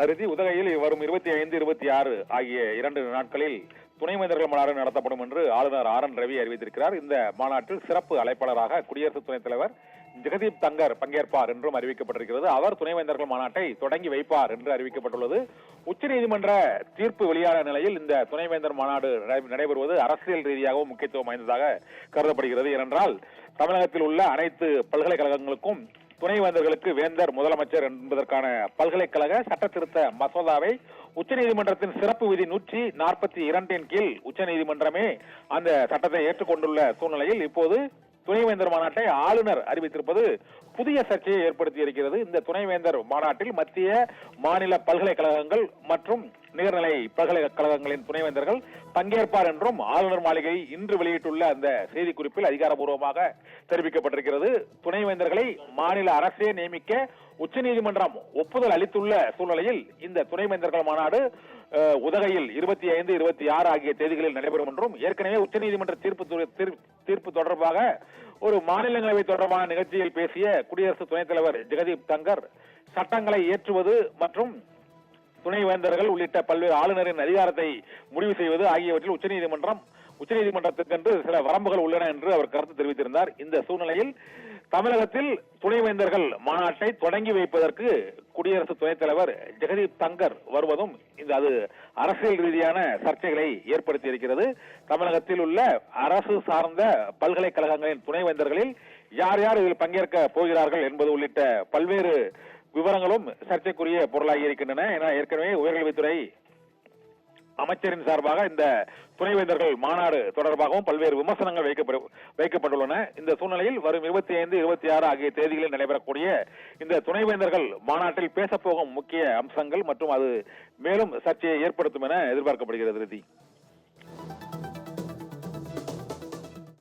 அருதி உதகையில் வரும் 25, 26 ஆகிய 2 நாட்களில் துணைவேந்தர்கள் மாநாடு நடத்தப்படும் என்று ஆளுநர் ஆர் என் ரவி அறிவித்திருக்கிறார். இந்த மாநாட்டில் சிறப்பு அழைப்பாளராக குடியரசு துணைத் தலைவர் ஜெகதீப் தங்கர் பங்கேற்பார் என்றும் அறிவிக்கப்பட்டிருக்கிறது. அவர் துணைவேந்தர்கள் மாநாட்டை தொடங்கி வைப்பார் என்று அறிவிக்கப்பட்டுள்ளது. உச்சநீதிமன்ற தீர்ப்பு வெளியான நிலையில் இந்த துணைவேந்தர் மாநாடு நடைபெறுவது அரசியல் ரீதியாகவும் முக்கியத்துவம் வாய்ந்ததாக கருதப்படுகிறது. ஏனென்றால் தமிழகத்தில் உள்ள அனைத்து பல்கலைக்கழகங்களுக்கும் துணைவேந்தர்களுக்கு வேந்தர் முதலமைச்சர் என்பதற்கான பல்கலைக்கழக சட்ட திருத்த மசோதாவை உச்சநீதிமன்றத்தின் சிறப்பு விதி 142 கீழ் உச்சநீதிமன்றமே அந்த சட்டத்தை ஏற்றுக்கொண்டுள்ள சூழ்நிலையில் இப்போது துணைவேந்தர் மாநாட்டை ஆளுநர் அறிவித்திருப்பது புதிய சர்ச்சையை ஏற்படுத்தி இருக்கிறது. இந்த துணைவேந்தர் மாநாட்டில் மத்திய மாநில பல்கலைக்கழகங்கள் மற்றும் நிகர்நிலை பல்கலைக்கழகங்களின் துணைவேந்தர்கள் பங்கேற்பார் என்றும் ஆளுநர் மாளிகை இன்று வெளியிட்டுள்ள அந்த செய்திக்குறிப்பில் அதிகாரப்பூர்வமாக தெரிவிக்கப்பட்டிருக்கிறது. துணைவேந்தர்களை மாநில அரசே நியமிக்க உச்சநீதிமன்றம் ஒப்புதல் அளித்துள்ள சூழ்நிலையில் இந்த துணைவேந்தர்கள் மாநாடு உதகையில் 25, 26 ஆகிய தேதிகளில் நடைபெறும் என்றும் ஏற்கனவே உச்சநீதிமன்ற தீர்ப்பு தொடர்பாக ஒரு மாநிலங்களவை தொடர்பான நிகழ்ச்சியில் பேசிய குடியரசு துணைத் தலைவர் ஜெகதீப் தங்கர் சட்டங்களை இயற்றுவது மற்றும் துணைவேந்தர்கள் உள்ளிட்ட பல்வேறு ஆளுநரின் அதிகாரத்தை முடிவு செய்வது ஆகியவற்றில் உச்சநீதிமன்றத்திற்கென்று சில வரம்புகள் உள்ளன என்று அவர் கருத்து தெரிவித்திருந்தார். இந்த சூழ்நிலையில் தமிழகத்தில் துணைவேந்தர்கள் மாநாட்டை தொடங்கி வைப்பதற்கு குடியரசு துணைத் தலைவர் ஜெகதீப் தங்கர் வருவதும் அது அரசியல் ரீதியான சர்ச்சைகளை ஏற்படுத்தி இருக்கிறது. தமிழகத்தில் உள்ள அரசு சார்ந்த பல்கலைக்கழகங்களின் துணைவேந்தர்களில் யார் யார் இதில் பங்கேற்க போகிறார்கள் என்பது உள்ளிட்ட பல்வேறு விவரங்களும் சர்ச்சைக்குரிய பொருளாகி இருக்கின்றன. ஏன்னா ஏற்கனவே உயர்கல்வித்துறை அமைச்சரின் சார்பாக இந்த துணைவேந்தர்கள் மாநாடு தொடர்பாகவும் பல்வேறு விமர்சனங்கள் வைக்கப்பட்டுள்ளன. இந்த சூழ்நிலையில் வரும் 25, 26 ஆகிய தேதிகளில் நடைபெறக்கூடிய இந்த துணைவேந்தர்கள் மாநாட்டில் பேசப்போகும் முக்கிய அம்சங்கள் மற்றும் அது மேலும் சர்ச்சையை ஏற்படுத்தும் என எதிர்பார்க்கப்படுகிறது.